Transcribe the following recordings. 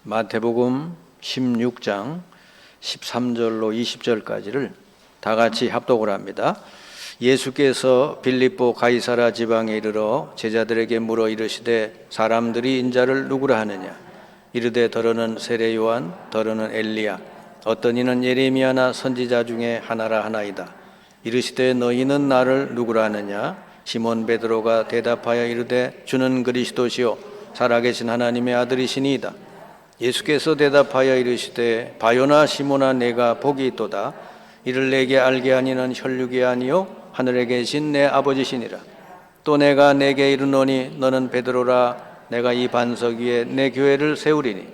마태복음 16장 13절로 20절까지를 다 같이 합독을 합니다. 예수께서 빌립보 가이사라 지방에 이르러 제자들에게 물어 이르시되 사람들이 인자를 누구라 하느냐? 이르되 더러는 세례 요한, 더러는 엘리야, 어떤 이는 예레미야나 선지자 중에 하나라 하나이다. 이르시되 너희는 나를 누구라 하느냐? 시몬 베드로가 대답하여 이르되 주는 그리스도시요 살아계신 하나님의 아들이시니이다. 예수께서 대답하여 이르시되 바요나 시몬아 내가 복이 있도다. 이를 내게 알게 하니는 혈육이 아니요 하늘에 계신 내 아버지시니라. 또 내가 내게 이르노니 너는 베드로라. 내가 이 반석 위에 내 교회를 세우리니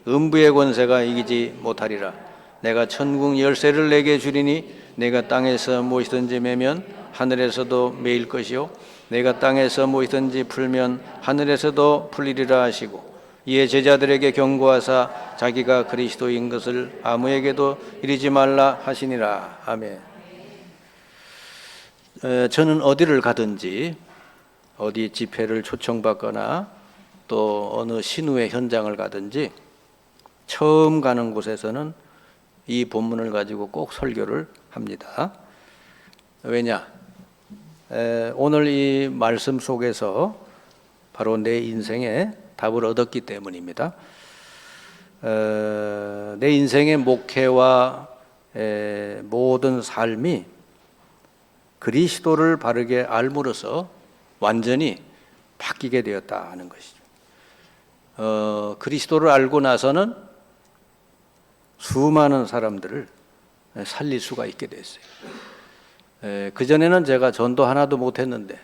음부의 권세가 이기지 못하리라. 내가 천국 열쇠를 내게 주리니 내가 땅에서 무엇이든지 매면 하늘에서도 매일 것이요 내가 땅에서 무엇이든지 풀면 하늘에서도 풀리리라 하시고, 이에 제자들에게 경고하사 자기가 그리스도인 것을 아무에게도 이르지 말라 하시니라. 아멘. 저는 어디를 가든지 어디 집회를 초청받거나 또 어느 신우의 현장을 가든지 처음 가는 곳에서는 이 본문을 가지고 꼭 설교를 합니다. 왜냐? 오늘 이 말씀 속에서 바로 내 인생에 답을 얻었기 때문입니다. 내 인생의 목회와 모든 삶이 그리스도를 바르게 알므로써 완전히 바뀌게 되었다 하는 것이죠. 그리스도를 알고 나서는 수많은 사람들을 살릴 수가 있게 됐어요. 그전에는 제가 전도 하나도 못했는데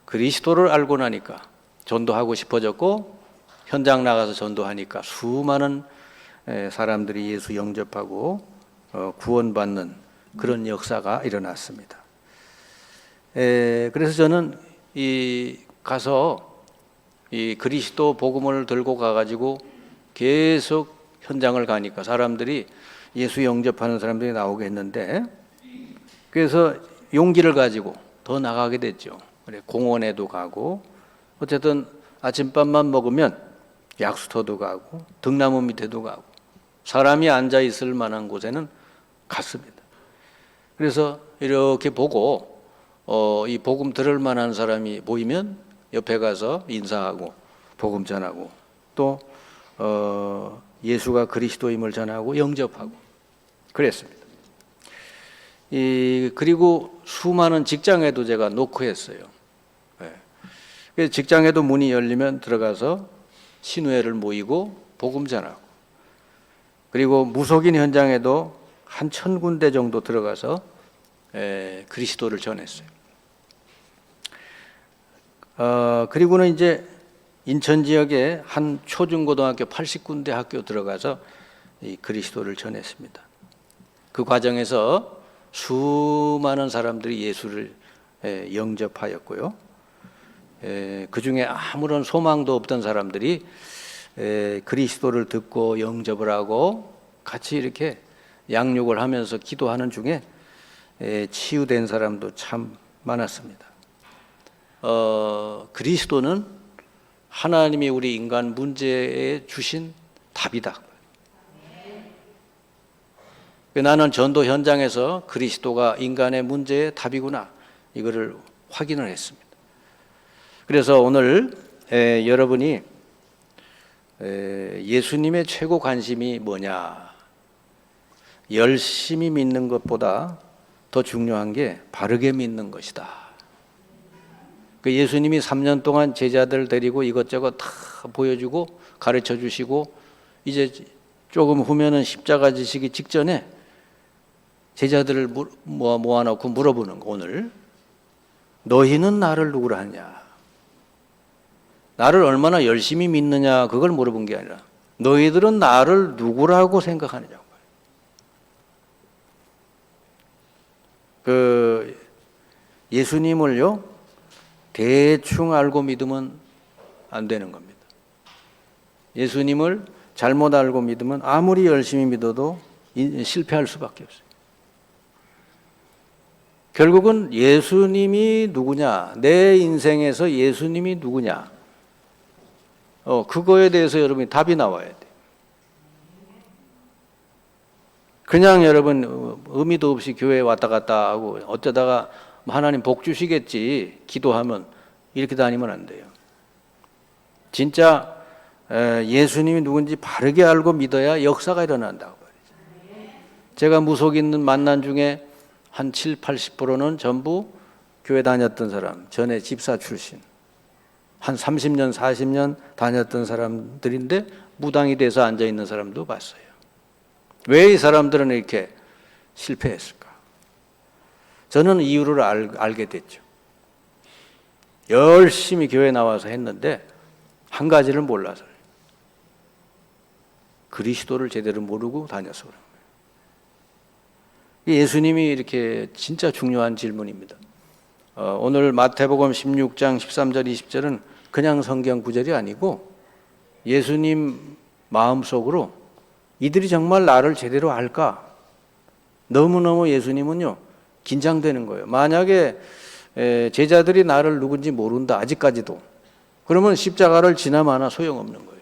그리스도를 알고 나니까 전도하고 싶어졌고, 현장 나가서 전도하니까 수많은 사람들이 예수 영접하고 구원받는 그런 역사가 일어났습니다. 그래서 저는 가서 이 그리스도 복음을 들고 가가지고 계속 현장을 가니까 사람들이 예수 영접하는 사람들이 나오게 했는데, 그래서 용기를 가지고 더 나가게 됐죠. 공원에도 가고, 어쨌든 아침밥만 먹으면 약수터도 가고 등나무 밑에도 가고 사람이 앉아 있을 만한 곳에는 갔습니다. 그래서 이렇게 보고 이 복음 들을 만한 사람이 보이면 옆에 가서 인사하고 복음 전하고 또 예수가 그리스도임을 전하고 영접하고 그랬습니다. 그리고 수많은 직장에도 제가 노크했어요. 직장에도 문이 열리면 들어가서 신우회를 모이고 복음 전하고, 그리고 무속인 현장에도 한 1000군데 정도 들어가서 그리스도를 전했어요. 그리고는 이제 인천 지역에 한 초중고등학교 80군데 학교 들어가서 이 그리스도를 전했습니다. 그 과정에서 수많은 사람들이 예수를 영접하였고요. 그 중에 아무런 소망도 없던 사람들이 그리스도를 듣고 영접을 하고 같이 이렇게 양육을 하면서 기도하는 중에 치유된 사람도 참 많았습니다. 그리스도는 하나님이 우리 인간 문제에 주신 답이다. 나는 전도 현장에서 그리스도가 인간의 문제의 답이구나, 이거를 확인을 했습니다. 그래서 오늘 여러분이 예수님의 최고 관심이 뭐냐? 열심히 믿는 것보다 더 중요한 게 바르게 믿는 것이다. 예수님이 3년 동안 제자들 데리고 이것저것 다 보여주고 가르쳐 주시고, 이제 조금 후면은 십자가 지시기 직전에 제자들을 모아놓고 물어보는 거, 오늘 너희는 나를 누구라 하냐? 나를 얼마나 열심히 믿느냐, 그걸 물어본 게 아니라 너희들은 나를 누구라고 생각하느냐고. 예수님을요 대충 알고 믿으면 안 되는 겁니다. 예수님을 잘못 알고 믿으면 아무리 열심히 믿어도 실패할 수밖에 없어요. 결국은 예수님이 누구냐, 내 인생에서 예수님이 누구냐, 그거에 대해서 여러분이 답이 나와야 돼. 그냥 여러분 의미도 없이 교회에 왔다 갔다 하고 어쩌다가 하나님 복 주시겠지 기도하면 이렇게 다니면 안 돼요. 진짜 예수님이 누군지 바르게 알고 믿어야 역사가 일어난다고 말이죠. 제가 무속 있는 만난 중에 한 7, 80%는 전부 교회 다녔던 사람, 전에 집사 출신, 한 30년, 40년 다녔던 사람들인데 무당이 돼서 앉아있는 사람도 봤어요. 왜 이 사람들은 이렇게 실패했을까? 저는 이유를 알게 됐죠. 열심히 교회 나와서 했는데 한 가지를 몰라서요. 그리스도를 제대로 모르고 다녀서 그런 거예요. 예수님이 이렇게 진짜 중요한 질문입니다. 오늘 마태복음 16장 13절 20절은 그냥 성경 구절이 아니고 예수님 마음속으로 이들이 정말 나를 제대로 알까? 너무너무 예수님은요 긴장되는 거예요. 만약에 제자들이 나를 누군지 모른다 아직까지도, 그러면 십자가를 지나마나 소용없는 거예요.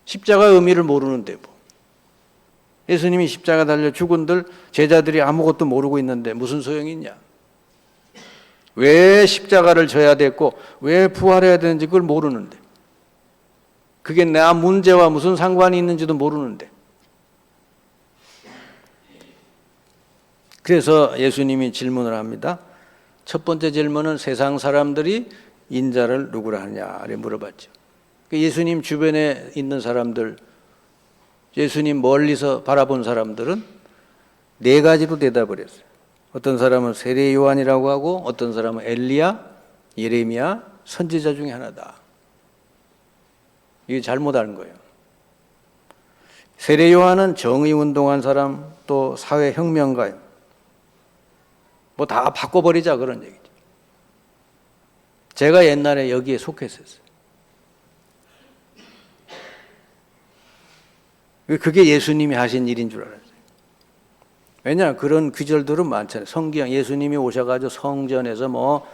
십자가의 의미를 모르는데 뭐. 예수님이 십자가 달려 죽은들 제자들이 아무것도 모르고 있는데 무슨 소용이 있냐? 왜 십자가를 져야 됐고 왜 부활해야 되는지 그걸 모르는데, 그게 내 문제와 무슨 상관이 있는지도 모르는데. 그래서 예수님이 질문을 합니다. 첫 번째 질문은 세상 사람들이 인자를 누구라 하냐를 물어봤죠. 예수님 주변에 있는 사람들, 예수님 멀리서 바라본 사람들은 네 가지로 대답을 했어요. 어떤 사람은 세례 요한이라고 하고, 어떤 사람은 엘리야, 예레미야, 선지자 중에 하나다. 이게 잘못 알 거예요. 세례 요한은 정의 운동한 사람, 또 사회 혁명가예요. 뭐 다 바꿔버리자 그런 얘기죠. 제가 옛날에 여기에 속했었어요. 그게 예수님이 하신 일인 줄 알았어요. 왜냐, 그런 귀절들은 많잖아요. 성경, 예수님이 오셔가지고 성전에서 뭐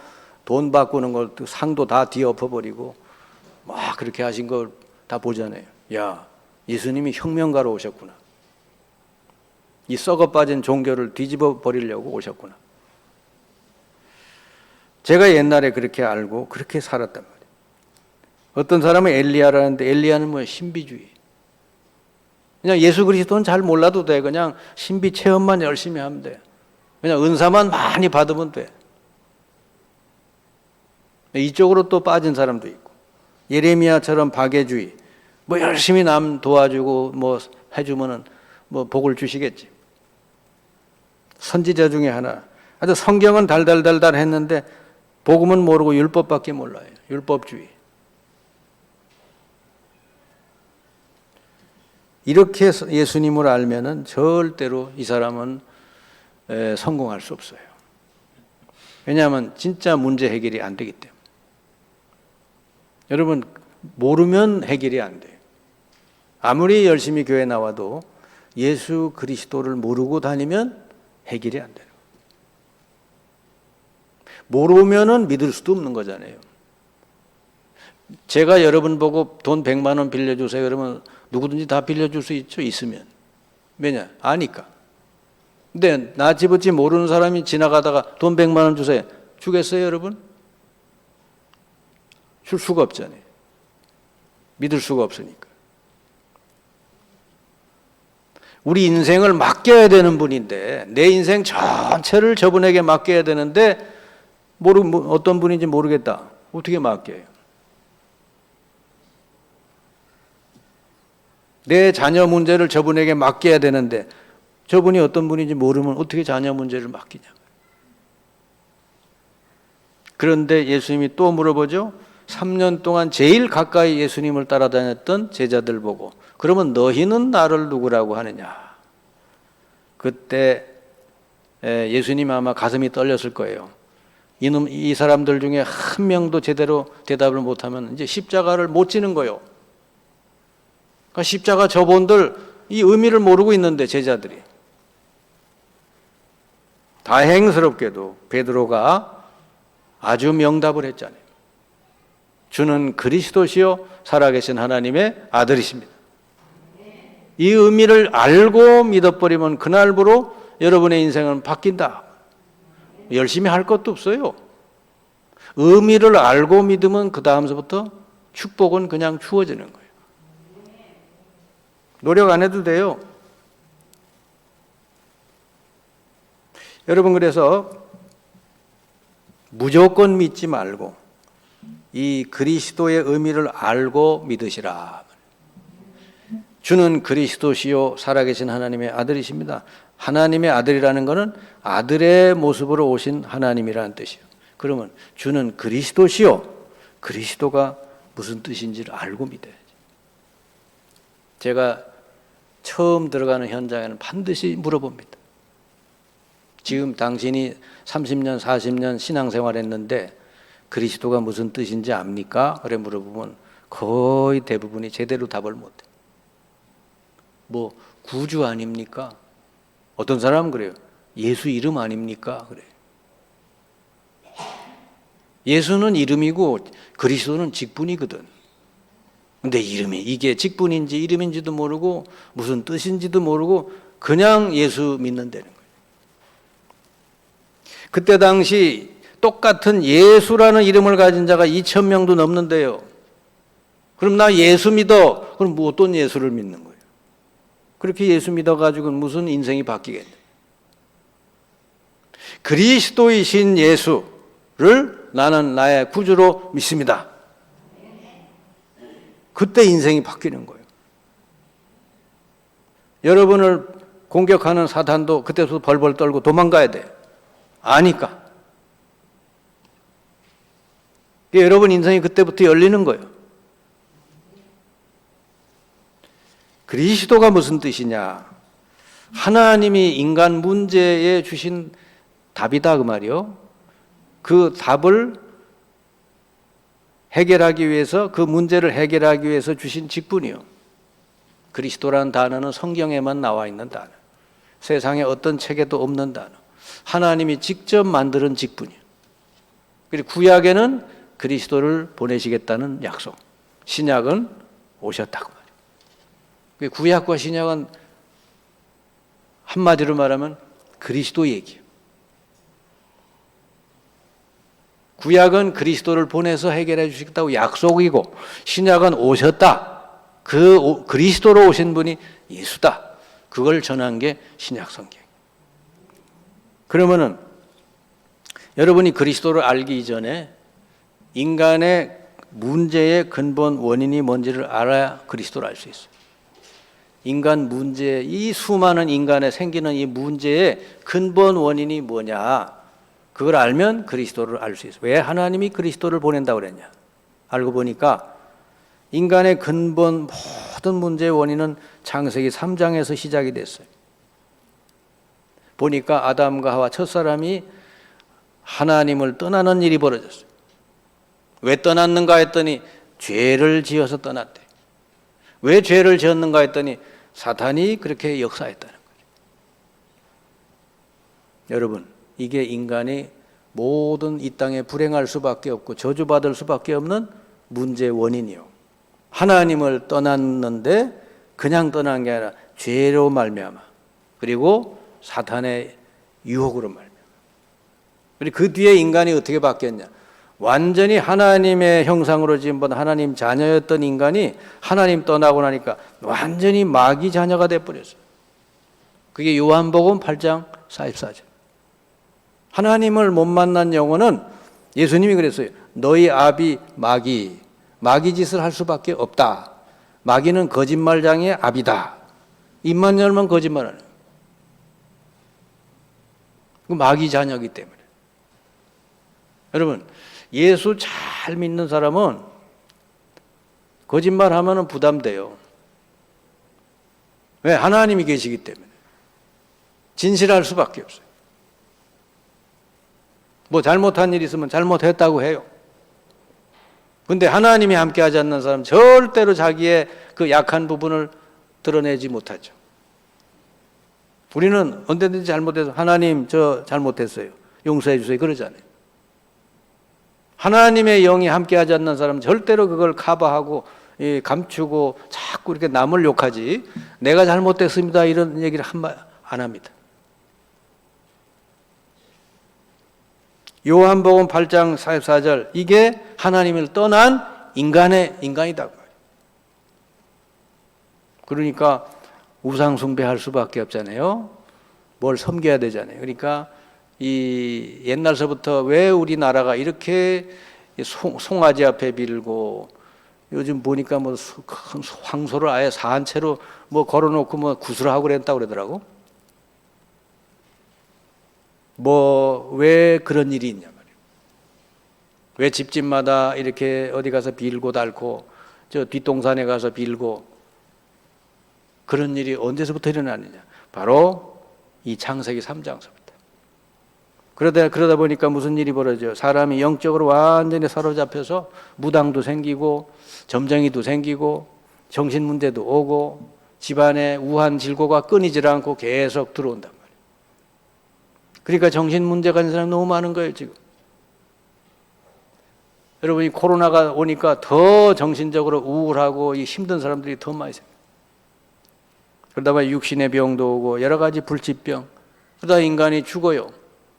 돈 바꾸는 걸 상도 다 뒤엎어버리고 막 그렇게 하신 걸 다 보잖아요. 야, 예수님이 혁명가로 오셨구나. 이 썩어 빠진 종교를 뒤집어 버리려고 오셨구나. 제가 옛날에 그렇게 알고 그렇게 살았단 말이에요. 어떤 사람은 엘리야라는데 엘리야는 뭐 신비주의. 그냥 예수 그리스도는 잘 몰라도 돼. 그냥 신비 체험만 열심히 하면 돼. 그냥 은사만 많이 받으면 돼. 이쪽으로 또 빠진 사람도 있고, 예레미야처럼 박애주의. 뭐 열심히 남 도와주고 뭐 해주면은 뭐 복을 주시겠지. 선지자 중에 하나. 아주 성경은 달달달달 했는데 복음은 모르고 율법밖에 몰라요. 율법주의. 이렇게 예수님을 알면은 절대로 이 사람은 성공할 수 없어요. 왜냐하면 진짜 문제 해결이 안 되기 때문에. 여러분, 모르면 해결이 안 돼요. 아무리 열심히 교회 나와도 예수 그리스도를 모르고 다니면 해결이 안 돼요. 모르면은 믿을 수도 없는 거잖아요. 제가 여러분 보고 돈 100만 원 빌려주세요 그러면 누구든지 다 빌려줄 수 있죠, 있으면. 왜냐? 아니까. 근데 나 집어치 모르는 사람이 지나가다가 돈 100만 원 주세요. 주겠어요, 여러분? 줄 수가 없잖아요. 믿을 수가 없으니까. 우리 인생을 맡겨야 되는 분인데, 내 인생 전체를 저분에게 맡겨야 되는데 어떤 분인지 모르겠다. 어떻게 맡겨요? 내 자녀 문제를 저분에게 맡겨야 되는데 저분이 어떤 분인지 모르면 어떻게 자녀 문제를 맡기냐. 그런데 예수님이 또 물어보죠. 3년 동안 제일 가까이 예수님을 따라다녔던 제자들 보고, 그러면 너희는 나를 누구라고 하느냐. 그때 예수님 아마 가슴이 떨렸을 거예요. 이 사람들 중에 한 명도 제대로 대답을 못하면 이제 십자가를 못 지는 거예요. 그러니까 십자가 저본들 이 의미를 모르고 있는데 제자들이. 다행스럽게도 베드로가 아주 명답을 했잖아요. 주는 그리스도시요 살아계신 하나님의 아들이십니다. 이 의미를 알고 믿어버리면 그날부로 여러분의 인생은 바뀐다. 열심히 할 것도 없어요. 의미를 알고 믿으면 그 다음서부터 축복은 그냥 주어지는 거예요. 노력 안 해도 돼요. 여러분, 그래서 무조건 믿지 말고 이 그리스도의 의미를 알고 믿으시라. 주는 그리스도시요 살아계신 하나님의 아들이십니다. 하나님의 아들이라는 것은 아들의 모습으로 오신 하나님이라는 뜻이에요. 그러면 주는 그리스도시요, 그리스도가 무슨 뜻인지를 알고 믿어야지. 제가 처음 들어가는 현장에는 반드시 물어봅니다. 지금 당신이 30년, 40년 신앙생활 했는데 그리스도가 무슨 뜻인지 압니까? 그래 물어보면 거의 대부분이 제대로 답을 못해. 뭐 구주 아닙니까? 어떤 사람은 그래요. 예수 이름 아닙니까? 그래. 예수는 이름이고 그리스도는 직분이거든. 근데 이름이 이게 직분인지 이름인지도 모르고 무슨 뜻인지도 모르고 그냥 예수 믿는다는 거예요. 그때 당시 똑같은 예수라는 이름을 가진 자가 2,000명도 넘는데요. 그럼 나 예수 믿어. 그럼 뭐 어떤 예수를 믿는 거예요? 그렇게 예수 믿어가지고는 무슨 인생이 바뀌겠네. 그리스도이신 예수를 나는 나의 구주로 믿습니다. 그때 인생이 바뀌는 거예요. 여러분을 공격하는 사탄도 그때부터 벌벌 떨고 도망가야 돼. 아니까. 여러분 인생이 그때부터 열리는 거예요. 그리스도가 무슨 뜻이냐? 하나님이 인간 문제에 주신 답이다 그 말이요. 그 답을 해결하기 위해서, 그 문제를 해결하기 위해서 주신 직분이요. 그리스도라는 단어는 성경에만 나와 있는 단어. 세상에 어떤 책에도 없는 단어. 하나님이 직접 만드는 직분이요. 그리고 구약에는 그리스도를 보내시겠다는 약속. 신약은 오셨다고 말이에요. 구약과 신약은 한마디로 말하면 그리스도 얘기예요. 구약은 그리스도를 보내서 해결해 주시겠다고 약속이고, 신약은 오셨다. 그 그리스도로 오신 분이 예수다. 그걸 전한 게 신약 성경. 그러면은 여러분이 그리스도를 알기 이전에 인간의 문제의 근본 원인이 뭔지를 알아야 그리스도를 알 수 있어요. 인간 문제, 이 수많은 인간에 생기는 이 문제의 근본 원인이 뭐냐? 그걸 알면 그리스도를 알 수 있어요. 왜 하나님이 그리스도를 보낸다고 그랬냐? 알고 보니까 인간의 근본 모든 문제의 원인은 창세기 3장에서 시작이 됐어요. 보니까 아담과 하와 첫사람이 하나님을 떠나는 일이 벌어졌어요. 왜 떠났는가 했더니 죄를 지어서 떠났대. 왜 죄를 지었는가 했더니 사탄이 그렇게 역사했다는 거죠. 여러분, 이게 인간이 모든 이 땅에 불행할 수밖에 없고 저주받을 수밖에 없는 문제의 원인이요. 하나님을 떠났는데 그냥 떠난 게 아니라 죄로 말미암아, 그리고 사탄의 유혹으로 말미암아. 그리고 그 뒤에 인간이 어떻게 바뀌었냐? 완전히 하나님의 형상으로 지은 하나님 자녀였던 인간이 하나님 떠나고 나니까 완전히 마귀 자녀가 돼버렸어요. 그게 요한복음 8장 44절. 하나님을 못 만난 영혼은, 예수님이 그랬어요. 너희 아비 마귀 짓을 할 수밖에 없다. 마귀는 거짓말장의 아비다. 입만 열면 거짓말하는 거예요. 그 마귀 자녀이기 때문에. 여러분, 예수 잘 믿는 사람은 거짓말하면 부담돼요. 왜? 하나님이 계시기 때문에. 진실할 수밖에 없어요. 뭐 잘못한 일 있으면 잘못했다고 해요. 근데 하나님이 함께하지 않는 사람은 절대로 자기의 그 약한 부분을 드러내지 못하죠. 우리는 언제든지 잘못해서 하나님 저 잘못했어요, 용서해 주세요 그러잖아요. 하나님의 영이 함께하지 않는 사람은 절대로 그걸 커버하고 감추고 자꾸 이렇게 남을 욕하지 내가 잘못됐습니다 이런 얘기를 안 합니다. 요한복음 8장 44절 이게 하나님을 떠난 인간이다. 그러니까 우상 숭배할 수밖에 없잖아요. 뭘 섬겨야 되잖아요. 그러니까 이 옛날서부터 왜 우리나라가 이렇게 송아지 앞에 빌고 요즘 보니까 뭐 큰 황소를 아예 사한 채로 뭐 걸어놓고 뭐 구슬하고 그랬다고 그러더라고. 뭐 왜 그런 일이 있냐 말이에요. 왜 집집마다 이렇게 어디 가서 빌고 닳고 저 뒷동산에 가서 빌고 그런 일이 언제서부터 일어나느냐. 바로 이 창세기 3장서부터. 그러다 보니까 무슨 일이 벌어져요. 사람이 영적으로 완전히 사로잡혀서 무당도 생기고 점쟁이도 생기고 정신 문제도 오고 집안에 우한 질고가 끊이질 않고 계속 들어온단 말이에요. 그러니까 정신 문제가 있는 사람이 너무 많은 거예요 지금. 여러분이 코로나가 오니까 더 정신적으로 우울하고 힘든 사람들이 더 많이 생겨요. 그러다 보니 육신의 병도 오고 여러 가지 불치병. 그러다 인간이 죽어요.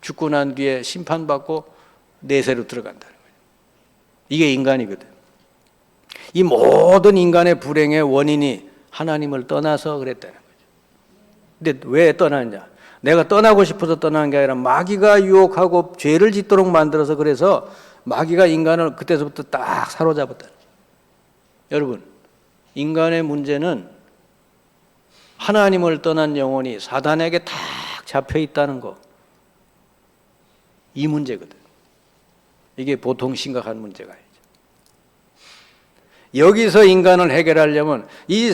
죽고 난 뒤에 심판받고 내세로 들어간다는 거예요. 이게 인간이거든. 이 모든 인간의 불행의 원인이 하나님을 떠나서 그랬다는 거죠. 근데 왜 떠났냐? 내가 떠나고 싶어서 떠난 게 아니라 마귀가 유혹하고 죄를 짓도록 만들어서 그래서 마귀가 인간을 그때서부터 딱 사로잡았다. 여러분, 인간의 문제는 하나님을 떠난 영혼이 사단에게 딱 잡혀 있다는 거. 이 문제거든. 이게 보통 심각한 문제가 아니죠. 여기서 인간을 해결하려면 이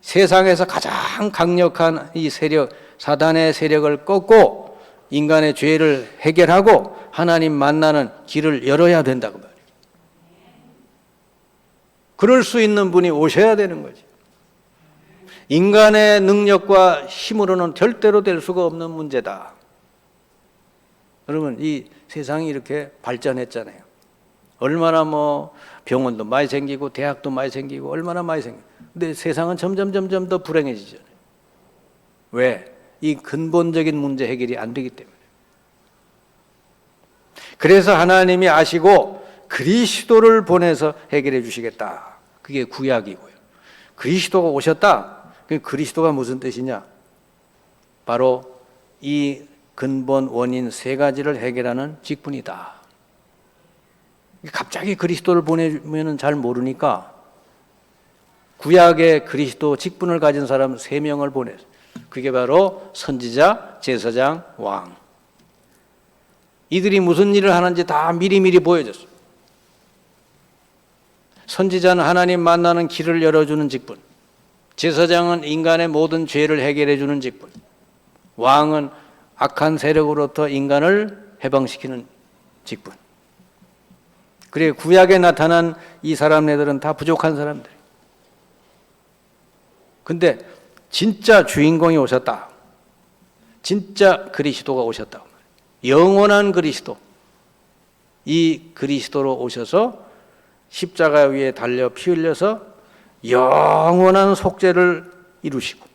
세상에서 가장 강력한 이 세력, 사단의 세력을 꺾고 인간의 죄를 해결하고 하나님 만나는 길을 열어야 된다고 말이에요. 그럴 수 있는 분이 오셔야 되는 거지. 인간의 능력과 힘으로는 절대로 될 수가 없는 문제다. 여러분, 이 세상이 이렇게 발전했잖아요. 얼마나 뭐 병원도 많이 생기고 대학도 많이 생기고 얼마나 많이 생기고. 근데 세상은 점점 더 불행해지잖아요. 왜? 이 근본적인 문제 해결이 안 되기 때문에. 그래서 하나님이 아시고 그리스도를 보내서 해결해 주시겠다. 그게 구약이고요. 그리스도가 오셨다. 그리스도가 무슨 뜻이냐? 바로 이 근본 원인 세 가지를 해결하는 직분이다. 갑자기 그리스도를 보내면 잘 모르니까 구약의 그리스도 직분을 가진 사람 3명을 보냈어요. 그게 바로 선지자, 제사장, 왕. 이들이 무슨 일을 하는지 다 미리미리 보여줬어요. 선지자는 하나님 만나는 길을 열어주는 직분, 제사장은 인간의 모든 죄를 해결해주는 직분, 왕은 악한 세력으로부터 인간을 해방시키는 직분. 그래 구약에 나타난 이 사람네들은 다 부족한 사람들. 근데 진짜 주인공이 오셨다. 진짜 그리스도가 오셨다. 영원한 그리스도. 이 그리스도로 오셔서 십자가 위에 달려 피 흘려서 영원한 속죄를 이루시고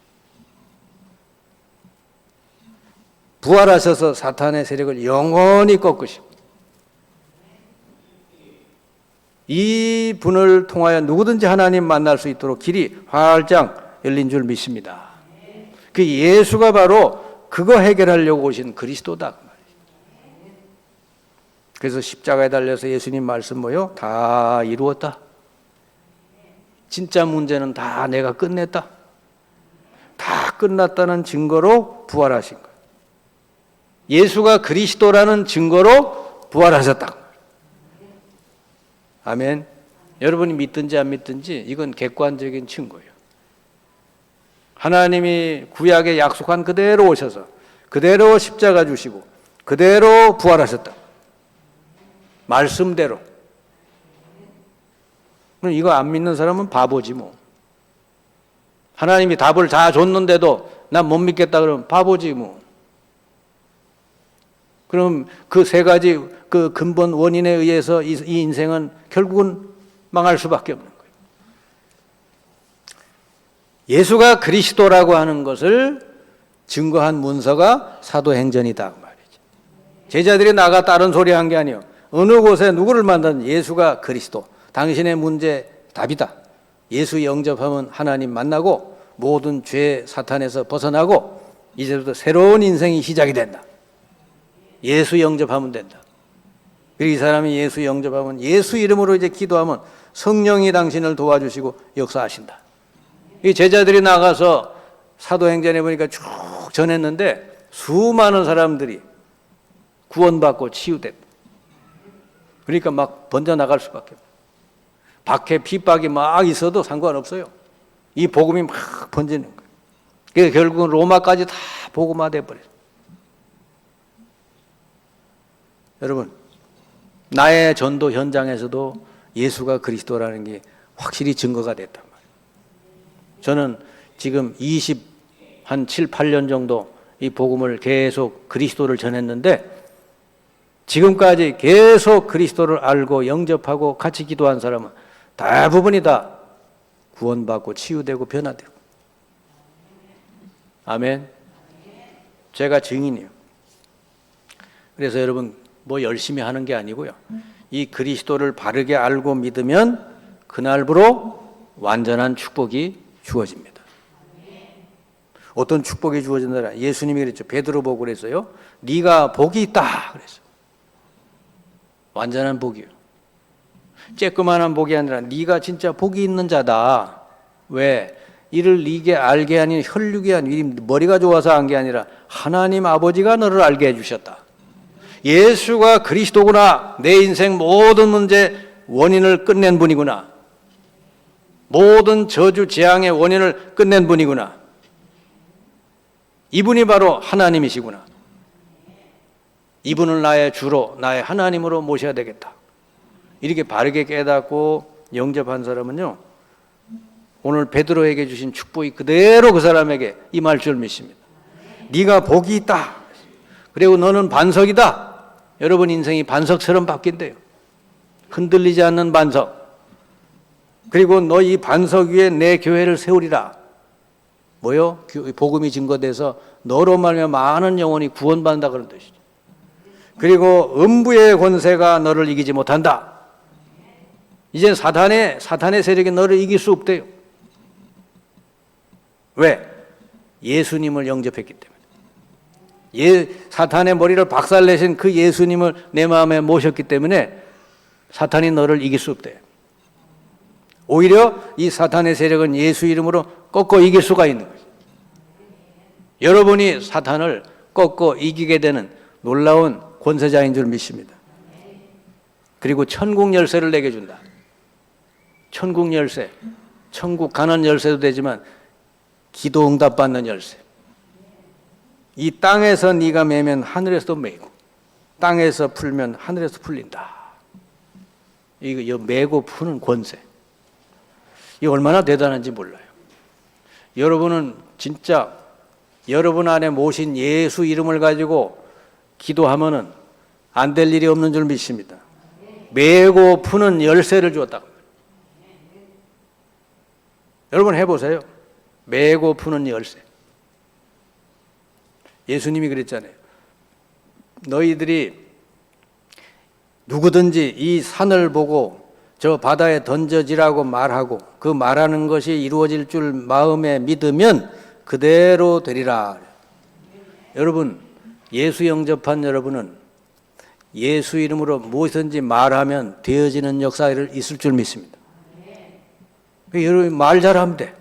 부활하셔서 사탄의 세력을 영원히 꺾으시고 이 분을 통하여 누구든지 하나님 만날 수 있도록 길이 활짝 열린 줄 믿습니다. 그 예수가 바로 그거 해결하려고 오신 그리스도다. 그래서 십자가에 달려서 예수님 말씀 뭐요? 다 이루었다. 진짜 문제는 다 내가 끝냈다. 다 끝났다는 증거로 부활하신 거예요. 예수가 그리스도라는 증거로 부활하셨다. 아멘. 여러분이 믿든지 안 믿든지 이건 객관적인 증거예요. 하나님이 구약에 약속한 그대로 오셔서 그대로 십자가 주시고 그대로 부활하셨다. 말씀대로. 그럼 이거 안 믿는 사람은 바보지 뭐. 하나님이 답을 다 줬는데도 난 못 믿겠다 그러면 바보지 뭐. 그럼 그 세 가지 그 근본 원인에 의해서 이 인생은 결국은 망할 수밖에 없는 거예요. 예수가 그리스도라고 하는 것을 증거한 문서가 사도행전이다 그 말이죠. 제자들이 나가 다른 소리 한 게 아니에요. 어느 곳에 누구를 만든 예수가 그리스도. 당신의 문제 답이다. 예수 영접하면 하나님 만나고 모든 죄 사탄에서 벗어나고 이제부터 새로운 인생이 시작이 된다. 예수 영접하면 된다. 그리고 이 사람이 예수 영접하면 예수 이름으로 이제 기도하면 성령이 당신을 도와주시고 역사하신다. 이 제자들이 나가서 사도행전에 보니까 쭉 전했는데 수많은 사람들이 구원받고 치유됐다. 그러니까 막 번져나갈 수밖에 없어요. 밖에 핍박이 막 있어도 상관없어요. 이 복음이 막 번지는 거예요. 그래서 결국은 로마까지 다 복음화돼 버려요. 여러분, 나의 전도 현장에서도 예수가 그리스도라는 게 확실히 증거가 됐단 말이에요. 저는 지금 7, 8년 정도 이 복음을 계속 그리스도를 전했는데 지금까지 계속 그리스도를 알고 영접하고 같이 기도한 사람은 대부분이 다 구원받고 치유되고 변화되고. 아멘. 제가 증인이에요. 그래서 여러분 뭐 열심히 하는 게 아니고요. 이 그리스도를 바르게 알고 믿으면 그날부로 완전한 축복이 주어집니다. 어떤 축복이 주어진다? 예수님이 그랬죠. 베드로 보고 그랬어요. 네가 복이 있다 그랬어요. 완전한 복이요. 쬐끄만한 복이 아니라 네가 진짜 복이 있는 자다. 왜? 이를 네게 알게 하니 혈육이 아니 머리가 좋아서 안 게 아니라 하나님 아버지가 너를 알게 해주셨다. 예수가 그리스도구나. 내 인생 모든 문제 원인을 끝낸 분이구나. 모든 저주 재앙의 원인을 끝낸 분이구나. 이분이 바로 하나님이시구나. 이분을 나의 주로 나의 하나님으로 모셔야 되겠다. 이렇게 바르게 깨닫고 영접한 사람은요, 오늘 베드로에게 주신 축복이 그대로 그 사람에게 임할 줄 믿습니다. 네가 복이 있다. 그리고 너는 반석이다. 여러분 인생이 반석처럼 바뀐대요. 흔들리지 않는 반석. 그리고 너 이 반석 위에 내 교회를 세우리라. 뭐요? 복음이 증거돼서 너로 말미암아 많은 영혼이 구원받는다 그런 뜻이죠. 그리고 음부의 권세가 너를 이기지 못한다. 이젠 사탄의 세력이 너를 이길 수 없대요. 왜? 예수님을 영접했기 때문에. 사탄의 머리를 박살내신 그 예수님을 내 마음에 모셨기 때문에 사탄이 너를 이길 수 없대요. 오히려 이 사탄의 세력은 예수 이름으로 꺾고 이길 수가 있는 거예요. 여러분이 사탄을 꺾고 이기게 되는 놀라운 권세자인 줄 믿습니다. 그리고 천국 열쇠를 내게 준다. 천국 열쇠. 천국 가는 열쇠도 되지만 기도 응답 받는 열쇠. 이 땅에서 네가 매면 하늘에서도 매고 땅에서 풀면 하늘에서 풀린다. 이거 매고 푸는 권세. 이 얼마나 대단한지 몰라요. 여러분은 진짜 여러분 안에 모신 예수 이름을 가지고 기도하면은 안 될 일이 없는 줄 믿습니다. 매고 푸는 열쇠를 주었다. 여러분 해보세요. 매고 푸는 열쇠. 예수님이 그랬잖아요. 너희들이 누구든지 이 산을 보고 저 바다에 던져지라고 말하고 그 말하는 것이 이루어질 줄 마음에 믿으면 그대로 되리라. 여러분, 예수 영접한 여러분은 예수 이름으로 무엇이든지 말하면 되어지는 역사를 있을 줄 믿습니다. 여러분 말 잘하면 돼.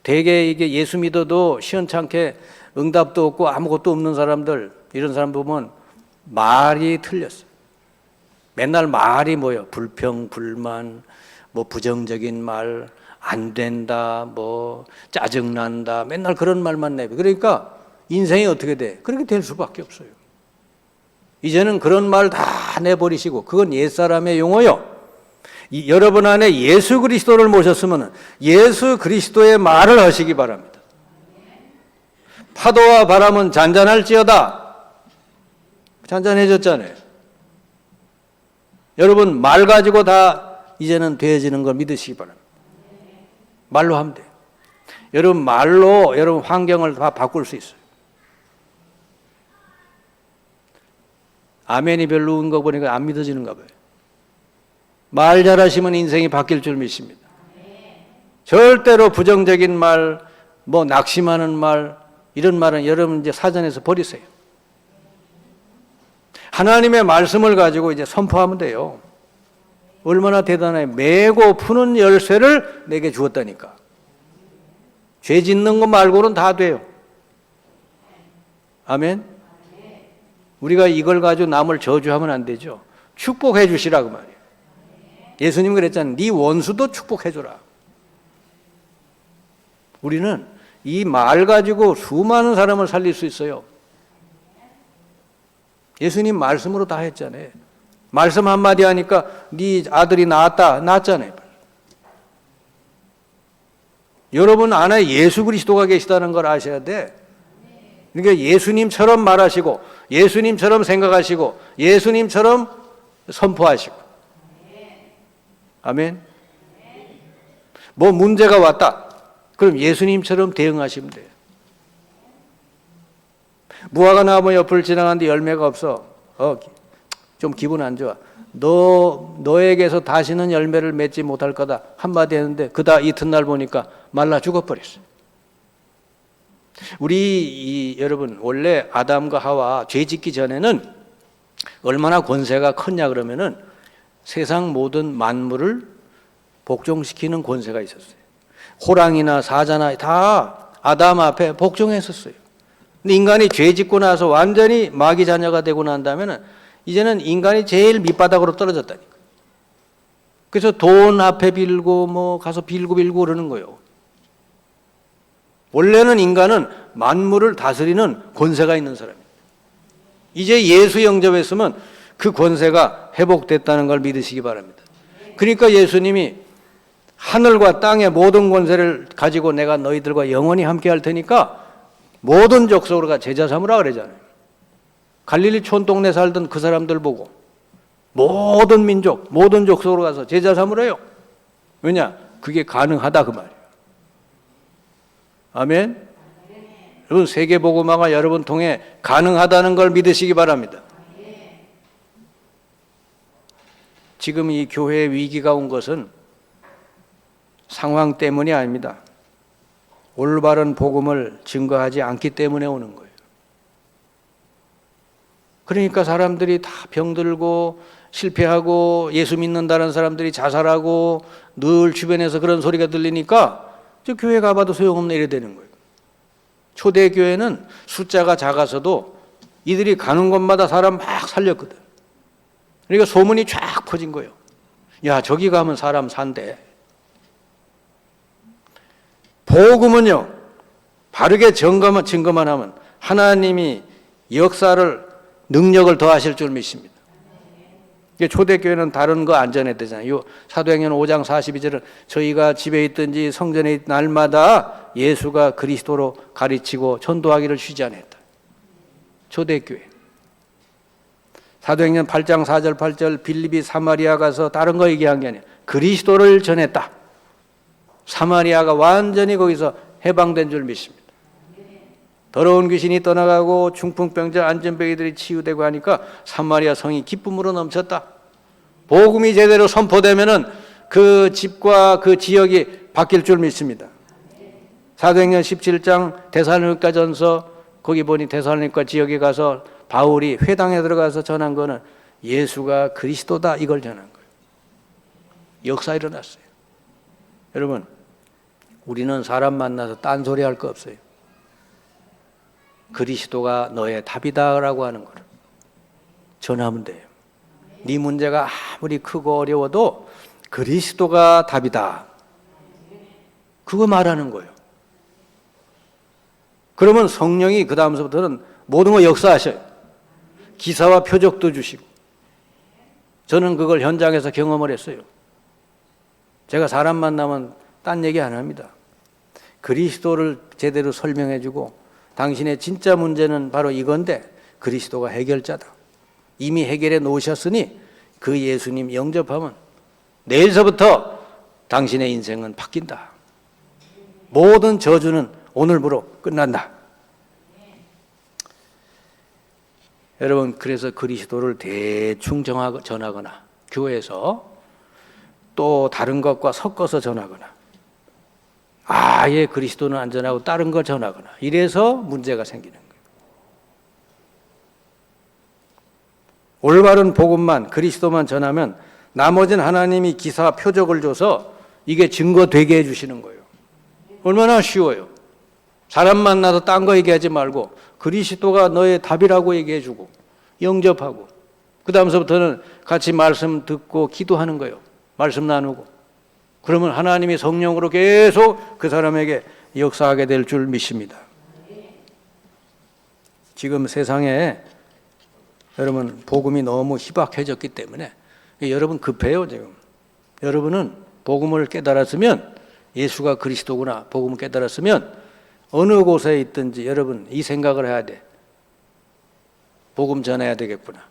대개 이게 예수 믿어도 시원찮게 응답도 없고 아무것도 없는 사람들, 이런 사람 보면 말이 틀렸어요. 맨날 말이 뭐예요? 불평, 불만, 뭐 부정적인 말, 안 된다, 뭐 짜증난다, 맨날 그런 말만 내고. 그러니까 인생이 어떻게 돼? 그렇게 될 수밖에 없어요. 이제는 그런 말 다 내버리시고, 그건 옛사람의 용어요. 여러분 안에 예수 그리스도를 모셨으면 예수 그리스도의 말을 하시기 바랍니다. 파도와 바람은 잔잔할지어다. 잔잔해졌잖아요. 여러분 말 가지고 다 이제는 되어지는 걸 믿으시기 바랍니다. 말로 하면 돼요. 여러분 말로 여러분 환경을 다 바꿀 수 있어요. 아멘이 별로 온 거 보니까 안 믿어지는가 봐요. 말 잘하시면 인생이 바뀔 줄 믿습니다. 절대로 부정적인 말, 뭐 낙심하는 말, 이런 말은 여러분 이제 사전에서 버리세요. 하나님의 말씀을 가지고 이제 선포하면 돼요. 얼마나 대단해요. 메고 푸는 열쇠를 내게 주었다니까. 죄 짓는 것 말고는 다 돼요. 아멘. 우리가 이걸 가지고 남을 저주하면 안 되죠. 축복해 주시라고 말이에요. 예수님 그랬잖아요. 네 원수도 축복해 주라. 우리는 이 말 가지고 수많은 사람을 살릴 수 있어요. 예수님 말씀으로 다 했잖아요. 말씀 한마디 하니까 네 아들이 낳았잖아요. 여러분 안에 예수 그리스도가 계시다는 걸 아셔야 돼. 그러니까 예수님처럼 말하시고 예수님처럼 생각하시고 예수님처럼 선포하시고. 아멘. 뭐 문제가 왔다. 그럼 예수님처럼 대응하시면 돼요. 무화과 나무 옆을 지나가는데 열매가 없어. 좀 기분 안 좋아. 너에게서 다시는 열매를 맺지 못할 거다. 한마디 했는데 그다 이튿날 보니까 말라 죽어버렸어요. 여러분 원래 아담과 하와 죄 짓기 전에는 얼마나 권세가 컸냐 그러면은 세상 모든 만물을 복종시키는 권세가 있었어요. 호랑이나 사자나 다 아담 앞에 복종했었어요. 근데 인간이 죄 짓고 나서 완전히 마귀 자녀가 되고 난 다음에는 이제는 인간이 제일 밑바닥으로 떨어졌다니까. 그래서 돈 앞에 빌고 뭐 가서 빌고 그러는 거예요. 원래는 인간은 만물을 다스리는 권세가 있는 사람이에요. 이제 예수 영접했으면 그 권세가 회복됐다는 걸 믿으시기 바랍니다. 그러니까 예수님이 하늘과 땅의 모든 권세를 가지고 내가 너희들과 영원히 함께 할 테니까 모든 족속으로가 제자 삼으라 그러잖아요. 갈릴리 촌동네 살던 그 사람들 보고 모든 민족, 모든 족속으로 가서 제자 삼으래요. 왜냐? 그게 가능하다 그 말이에요. 아멘. 여러분 세계복음화가 여러분 통해 가능하다는 걸 믿으시기 바랍니다. 지금 이 교회에 위기가 온 것은 상황 때문이 아닙니다. 올바른 복음을 증거하지 않기 때문에 오는 거예요. 그러니까 사람들이 다 병들고 실패하고 예수 믿는다는 사람들이 자살하고 늘 주변에서 그런 소리가 들리니까 저 교회 가봐도 소용없네 이래 되는 거예요. 초대교회는 숫자가 작아서도 이들이 가는 곳마다 사람 막 살렸거든. 그러니까 소문이 쫙 퍼진 거예요. 야, 저기 가면 사람 산대. 복음은요, 바르게 증거만 하면 하나님이 역사를, 능력을 더하실 줄 믿습니다. 초대교회는 다른 거 안 전했대잖아요. 사도행전 5장 42절은 저희가 집에 있든지 성전에 있던 날마다 예수가 그리스도로 가르치고 전도하기를 쉬지 않았다. 초대교회. 사도행전 8장 4절 8절 빌립이 사마리아 가서 다른 거 얘기한 게 아니에요. 그리스도를 전했다. 사마리아가 완전히 거기서 해방된 줄 믿습니다. 더러운 귀신이 떠나가고 중풍병자 안전병이들이 치유되고 하니까 사마리아 성이 기쁨으로 넘쳤다. 복음이 제대로 선포되면은 그 집과 그 지역이 바뀔 줄 믿습니다. 사도행전 17장 데살로니가전서 거기 보니 데살로니가 지역에 가서 바울이 회당에 들어가서 전한 거는 예수가 그리스도다 이걸 전한 거예요. 역사 일어났어요. 여러분 우리는 사람 만나서 딴소리 할 거 없어요. 그리스도가 너의 답이다라고 하는 거를 전하면 돼요. 네 문제가 아무리 크고 어려워도 그리스도가 답이다. 그거 말하는 거예요. 그러면 성령이 그 다음서부터는 모든 거 역사하셔요. 기사와 표적도 주시고. 저는 그걸 현장에서 경험을 했어요. 제가 사람 만나면 딴 얘기 안 합니다. 그리스도를 제대로 설명해 주고 당신의 진짜 문제는 바로 이건데 그리스도가 해결자다. 이미 해결해 놓으셨으니 그 예수님 영접하면 내일서부터 당신의 인생은 바뀐다. 모든 저주는 오늘부로 끝난다. 여러분, 그래서 그리스도를 대충 전하거나 교회에서 또 다른 것과 섞어서 전하거나 아예 그리스도는 안 전하고 다른 걸 전하거나 이래서 문제가 생기는 거예요. 올바른 복음만 그리스도만 전하면 나머지는 하나님이 기사 표적을 줘서 이게 증거되게 해주시는 거예요. 얼마나 쉬워요. 사람 만나서 딴 거 얘기하지 말고 그리스도가 너의 답이라고 얘기해주고 영접하고 그 다음서부터는 같이 말씀 듣고 기도하는 거예요. 말씀 나누고. 그러면 하나님이 성령으로 계속 그 사람에게 역사하게 될 줄 믿습니다. 지금 세상에 여러분 복음이 너무 희박해졌기 때문에 여러분 급해요 지금. 여러분은 복음을 깨달았으면 예수가 그리스도구나 복음을 깨달았으면 어느 곳에 있든지 여러분 이 생각을 해야 돼. 복음 전해야 되겠구나.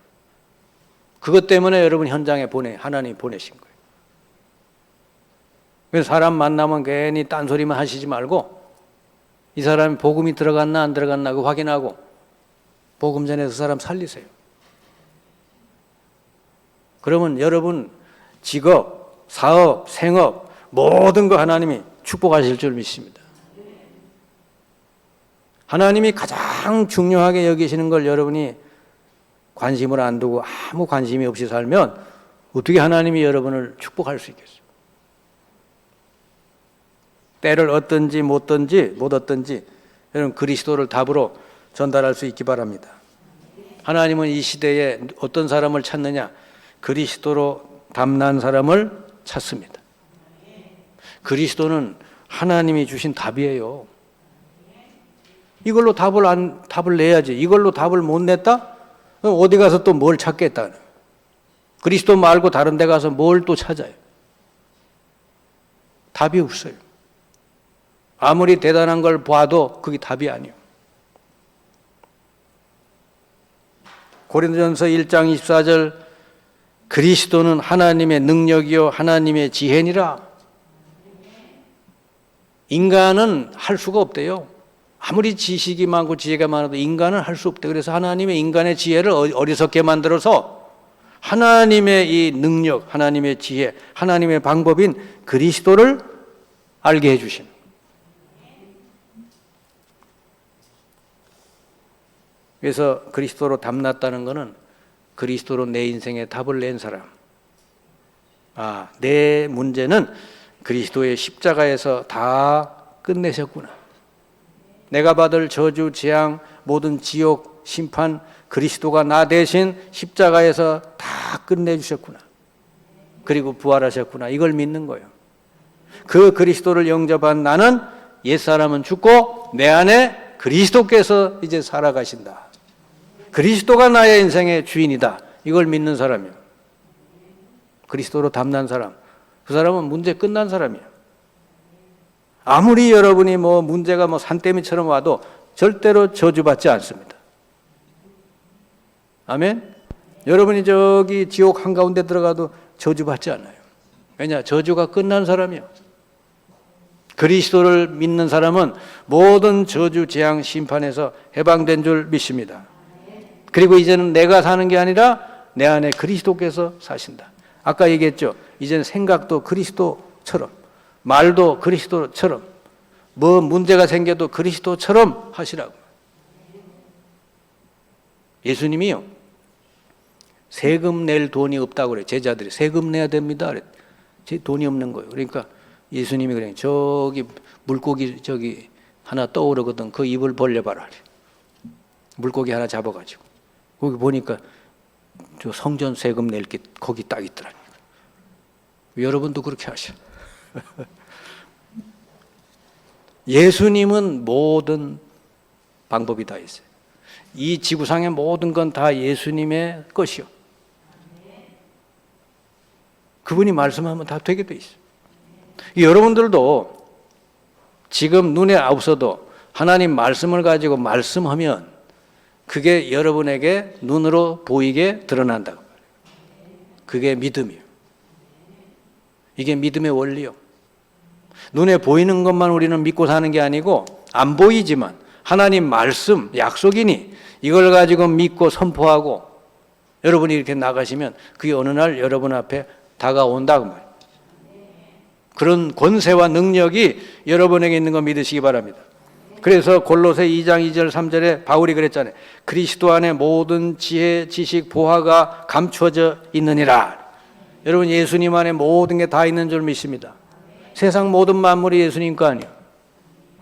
그것 때문에 여러분 현장에 하나님이 보내신 거예요. 그래서 사람 만나면 괜히 딴소리만 하시지 말고 이 사람이 복음이 들어갔나 안 들어갔나 그거 확인하고 복음 전해서 그 사람 살리세요. 그러면 여러분 직업, 사업, 생업 모든 거 하나님이 축복하실 줄 믿습니다. 하나님이 가장 중요하게 여기시는 걸 여러분이 관심을 안 두고 아무 관심이 없이 살면 어떻게 하나님이 여러분을 축복할 수 있겠어요? 때를 얻든지 못 얻든지 여러분 그리스도를 답으로 전달할 수 있기 바랍니다. 하나님은 이 시대에 어떤 사람을 찾느냐? 그리스도로 담난 사람을 찾습니다. 그리스도는 하나님이 주신 답이에요. 이걸로 답을 내야지. 이걸로 답을 못 냈다? 그럼 어디 가서 또 뭘 찾겠다. 그리스도 말고 다른 데 가서 뭘 또 찾아요. 답이 없어요. 아무리 대단한 걸 봐도 그게 답이 아니에요. 고린도전서 1장 24절 그리스도는 하나님의 능력이요 하나님의 지혜니라. 인간은 할 수가 없대요. 아무리 지식이 많고 지혜가 많아도 인간은 할 수 없대요. 그래서 하나님의 인간의 지혜를 어리석게 만들어서 하나님의 이 능력, 하나님의 지혜, 하나님의 방법인 그리스도를 알게 해주시는. 그래서 그리스도로 담났다는 것은 그리스도로 내 인생에 답을 낸 사람. 내 문제는 그리스도의 십자가에서 다 끝내셨구나. 내가 받을 저주, 재앙, 모든 지옥, 심판, 그리스도가 나 대신 십자가에서 다 끝내주셨구나. 그리고 부활하셨구나. 이걸 믿는 거예요. 그 그리스도를 영접한 나는 옛사람은 죽고 내 안에 그리스도께서 이제 살아가신다. 그리스도가 나의 인생의 주인이다. 이걸 믿는 사람이에요. 그리스도로 담난 사람. 그 사람은 문제 끝난 사람이에요. 아무리 여러분이 문제가 산더미처럼 와도 절대로 저주받지 않습니다. 아멘? 여러분이 저기 지옥 한가운데 들어가도 저주받지 않아요. 왜냐? 저주가 끝난 사람이에요. 그리스도를 믿는 사람은 모든 저주, 재앙, 심판에서 해방된 줄 믿습니다. 그리고 이제는 내가 사는 게 아니라 내 안에 그리스도께서 사신다. 아까 얘기했죠. 이제는 생각도 그리스도처럼, 말도 그리스도처럼, 문제가 생겨도 그리스도처럼 하시라고. 예수님이요, 세금 낼 돈이 없다고 그래요. 제자들이 세금 내야 됩니다. 그래. 제 돈이 없는 거예요. 그러니까 예수님이 그냥 저기 물고기 저기 하나 떠오르거든. 그 입을 벌려봐라. 물고기 하나 잡아가지고 거기 보니까 저 성전 세금 낼 게 거기 딱 있더라니까. 여러분도 그렇게 하셔. 예수님은 모든 방법이 다 있어요. 이 지구상의 모든 건 다 예수님의 것이요. 그분이 말씀하면 다 되게 돼 있어요. 여러분들도 지금 눈에 없어도 하나님 말씀을 가지고 말씀하면 그게 여러분에게 눈으로 보이게 드러난다고. 그게 믿음이에요. 이게 믿음의 원리요. 눈에 보이는 것만 우리는 믿고 사는 게 아니고 안 보이지만 하나님 말씀, 약속이니 이걸 가지고 믿고 선포하고 여러분이 이렇게 나가시면 그게 어느 날 여러분 앞에 다가온다 그 말이에요. 그런 권세와 능력이 여러분에게 있는 거 믿으시기 바랍니다. 그래서 골로새 2장 2절 3절에 바울이 그랬잖아요. 그리스도 안에 모든 지혜, 지식, 보화가 감추어져 있느니라. 여러분 예수님 안에 모든 게 다 있는 줄 믿습니다. 세상 모든 만물이 예수님 거 아니에요.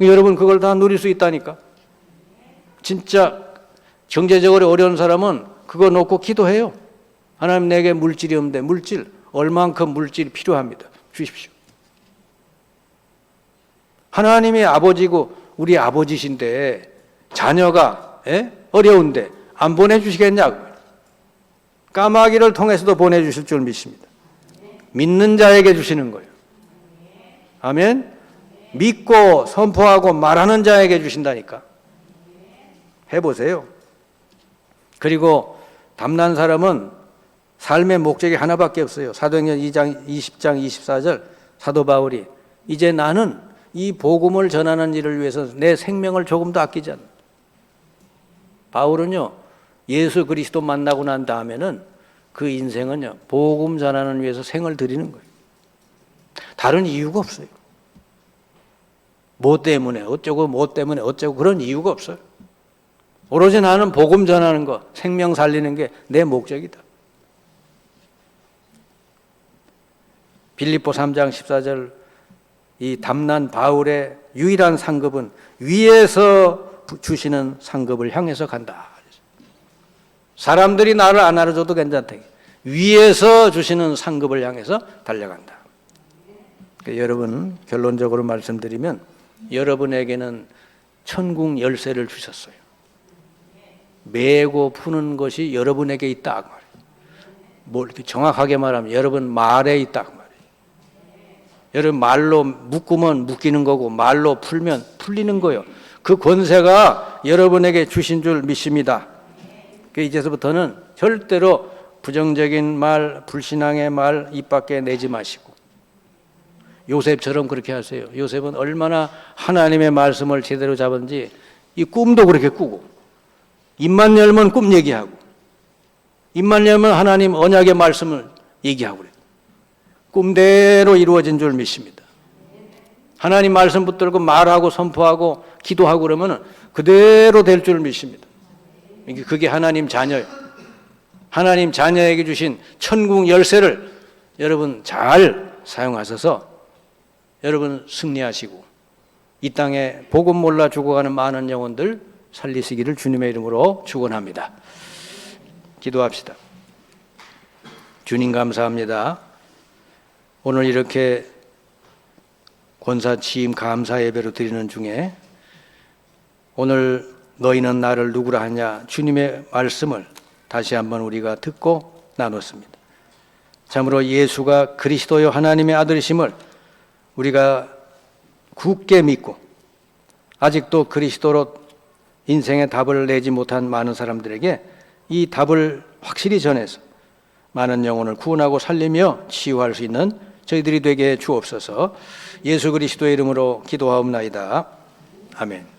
여러분 그걸 다 누릴 수 있다니까. 진짜 경제적으로 어려운 사람은 그거 놓고 기도해요. 하나님 내게 물질이 없는데 물질 얼만큼 물질이 필요합니다. 주십시오. 하나님이 아버지고 우리 아버지신데 자녀가 어려운데 안 보내주시겠냐고. 까마귀를 통해서도 보내주실 줄 믿습니다. 믿는 자에게 주시는 거예요. 아멘. 믿고 선포하고 말하는 자에게 주신다니까. 해보세요. 그리고 담난 사람은 삶의 목적이 하나밖에 없어요. 사도행전 2장 20장 24절 사도 바울이 이제 나는 이 복음을 전하는 일을 위해서 내 생명을 조금도 아끼지 않는다. 바울은요 예수 그리스도 만나고 난 다음에는 그 인생은요 복음 전하는 위해서 생을 드리는 거예요. 다른 이유가 없어요. 뭐 때문에 어쩌고 뭐 때문에 어쩌고 그런 이유가 없어요. 오로지 나는 복음 전하는 거, 생명 살리는 게 내 목적이다. 빌립보 3장 14절 이 담난 바울의 유일한 상급은 위에서 주시는 상급을 향해서 간다. 사람들이 나를 안 알아줘도 괜찮다. 위에서 주시는 상급을 향해서 달려간다. 그러니까 여러분 결론적으로 말씀드리면 여러분에게는 천국 열쇠를 주셨어요. 메고 푸는 것이 여러분에게 있다. 뭐 이렇게 정확하게 말하면 여러분 말에 있다. 여러분 말로 묶으면 묶이는 거고 말로 풀면 풀리는 거예요. 그 권세가 여러분에게 주신 줄 믿습니다. 이제서부터는 절대로 부정적인 말, 불신앙의 말 입 밖에 내지 마시고 요셉처럼 그렇게 하세요. 요셉은 얼마나 하나님의 말씀을 제대로 잡은지 이 꿈도 그렇게 꾸고 입만 열면 꿈 얘기하고 입만 열면 하나님 언약의 말씀을 얘기하고 그래요. 꿈대로 이루어진 줄 믿습니다. 하나님 말씀 붙들고 말하고 선포하고 기도하고 그러면 그대로 될 줄 믿습니다. 그게 하나님 자녀예요. 하나님 자녀에게 주신 천국 열쇠를 여러분 잘 사용하셔서 여러분 승리하시고 이 땅에 복음 몰라 죽어가는 많은 영혼들 살리시기를 주님의 이름으로 축원합니다. 기도합시다. 주님 감사합니다. 오늘 이렇게 권사 취임 감사 예배로 드리는 중에 오늘 너희는 나를 누구라 하냐 주님의 말씀을 다시 한번 우리가 듣고 나눴습니다. 참으로 예수가 그리스도요 하나님의 아들이심을 우리가 굳게 믿고 아직도 그리스도로 인생의 답을 내지 못한 많은 사람들에게 이 답을 확실히 전해서 많은 영혼을 구원하고 살리며 치유할 수 있는 저희들이 되게 주옵소서. 예수 그리스도의 이름으로 기도하옵나이다. 아멘.